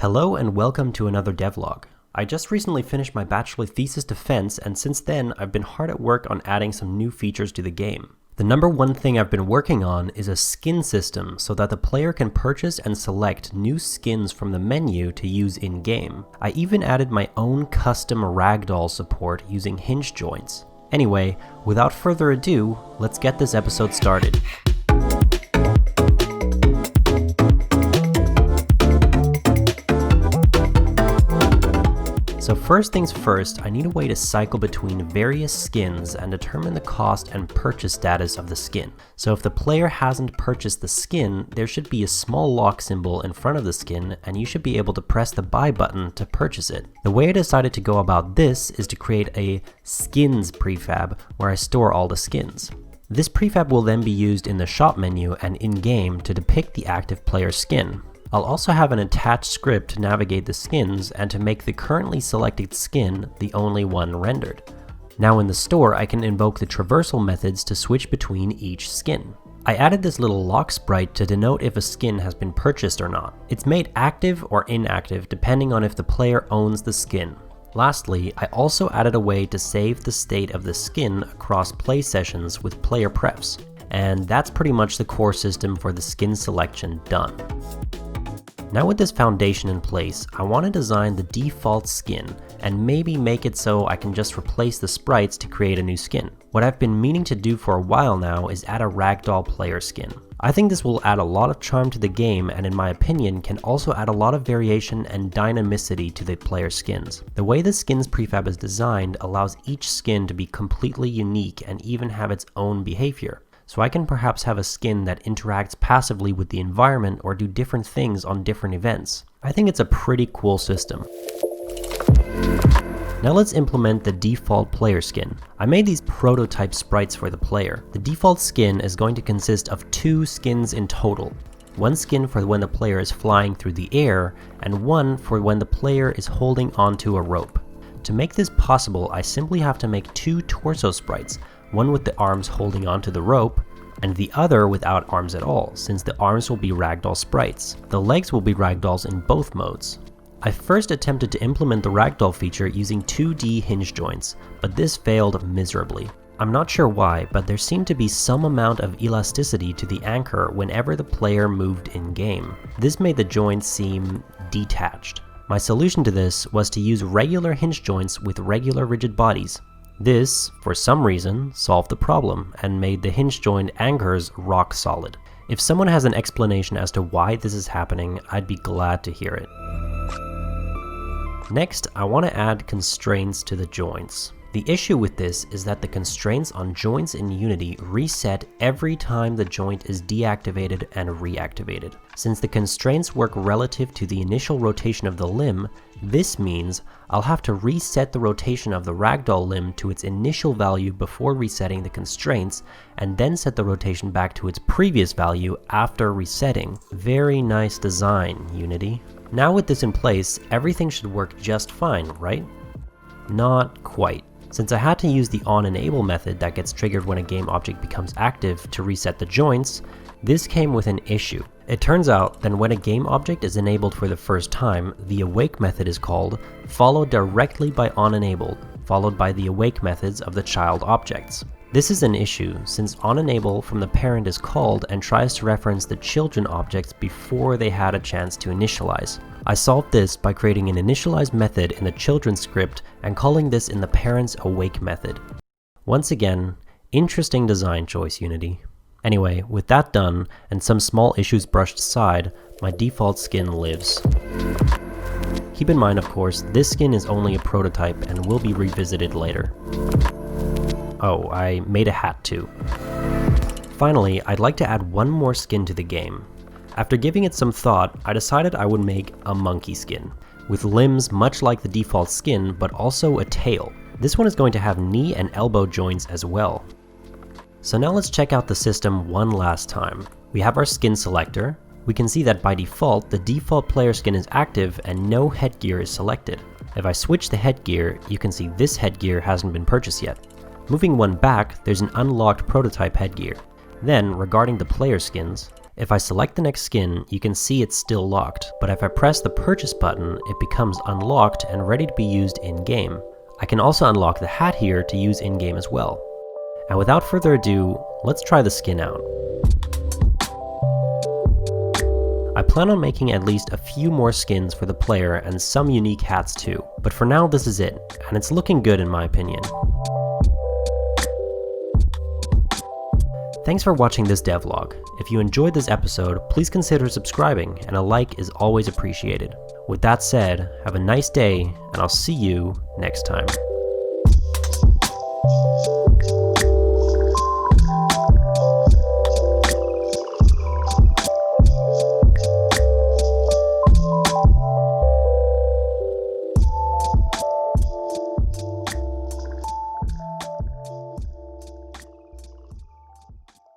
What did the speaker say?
Hello and welcome to another devlog. I just recently finished my bachelor thesis defense, and since then I've been hard at work on adding some new features to the game. The number one thing I've been working on is a skin system so that the player can purchase and select new skins from the menu to use in-game. I even added my own custom Ragdoll support using hinge joints. Anyway, without further ado, let's get this episode started. So first things first, I need a way to cycle between various skins and determine the cost and purchase status of the skin. So if the player hasn't purchased the skin, there should be a small lock symbol in front of the skin and you should be able to press the buy button to purchase it. The way I decided to go about this is to create a skins prefab where I store all the skins. This prefab will then be used in the shop menu and in-game to depict the active player's skin. I'll also have an attached script to navigate the skins and to make the currently selected skin the only one rendered. Now in the store, I can invoke the traversal methods to switch between each skin. I added this little lock sprite to denote if a skin has been purchased or not. It's made active or inactive depending on if the player owns the skin. Lastly, I also added a way to save the state of the skin across play sessions with player prefs. And that's pretty much the core system for the skin selection done. Now with this foundation in place, I want to design the default skin and maybe make it so I can just replace the sprites to create a new skin. What I've been meaning to do for a while now is add a Ragdoll player skin. I think this will add a lot of charm to the game and in my opinion can also add a lot of variation and dynamicity to the player skins. The way the skins prefab is designed allows each skin to be completely unique and even have its own behavior. So I can perhaps have a skin that interacts passively with the environment or do different things on different events. I think it's a pretty cool system. Now let's implement the default player skin. I made these prototype sprites for the player. The default skin is going to consist of 2 skins in total. One skin for when the player is flying through the air, and one for when the player is holding onto a rope. To make this possible, I simply have to make 2 torso sprites, one with the arms holding onto the rope, and the other without arms at all, since the arms will be Ragdoll sprites. The legs will be Ragdolls in both modes. I first attempted to implement the Ragdoll feature using 2D hinge joints, but this failed miserably. I'm not sure why, but there seemed to be some amount of elasticity to the anchor whenever the player moved in-game. This made the joints seem detached. My solution to this was to use regular hinge joints with regular rigid bodies. This, for some reason, solved the problem and made the hinge joint anchors rock solid. If someone has an explanation as to why this is happening, I'd be glad to hear it. Next, I want to add constraints to the joints. The issue with this is that the constraints on joints in Unity reset every time the joint is deactivated and reactivated. Since the constraints work relative to the initial rotation of the limb, this means I'll have to reset the rotation of the Ragdoll limb to its initial value before resetting the constraints, and then set the rotation back to its previous value after resetting. Very nice design, Unity. Now with this in place, everything should work just fine, right? Not quite. Since I had to use the onEnable method that gets triggered when a game object becomes active to reset the joints, this came with an issue. It turns out that when a game object is enabled for the first time, the awake method is called, followed directly by onEnabled, followed by the awake methods of the child objects. This is an issue since onEnable from the parent is called and tries to reference the children objects before they had a chance to initialize. I solved this by creating an initialize method in the children script and calling this in the parent's awake method. Once again, interesting design choice, Unity. Anyway, with that done and some small issues brushed aside, my default skin lives. Keep in mind, of course, this skin is only a prototype and will be revisited later. Oh, I made a hat too. Finally, I'd like to add one more skin to the game. After giving it some thought, I decided I would make a monkey skin, with limbs much like the default skin, but also a tail. This one is going to have knee and elbow joints as well. So now let's check out the system one last time. We have our skin selector. We can see that by default, the default player skin is active and no headgear is selected. If I switch the headgear, you can see this headgear hasn't been purchased yet. Moving one back, there's an unlocked prototype headgear. Then, regarding the player skins, If I select the next skin, you can see it's still locked, but if I press the purchase button, it becomes unlocked and ready to be used in-game. I can also unlock the hat here to use in-game as well. And without further ado, let's try the skin out. I plan on making at least a few more skins for the player and some unique hats too, but for now this is it, and it's looking good in my opinion. Thanks for watching this devlog. If you enjoyed this episode, please consider subscribing, and a like is always appreciated. With that said, have a nice day, and I'll see you next time.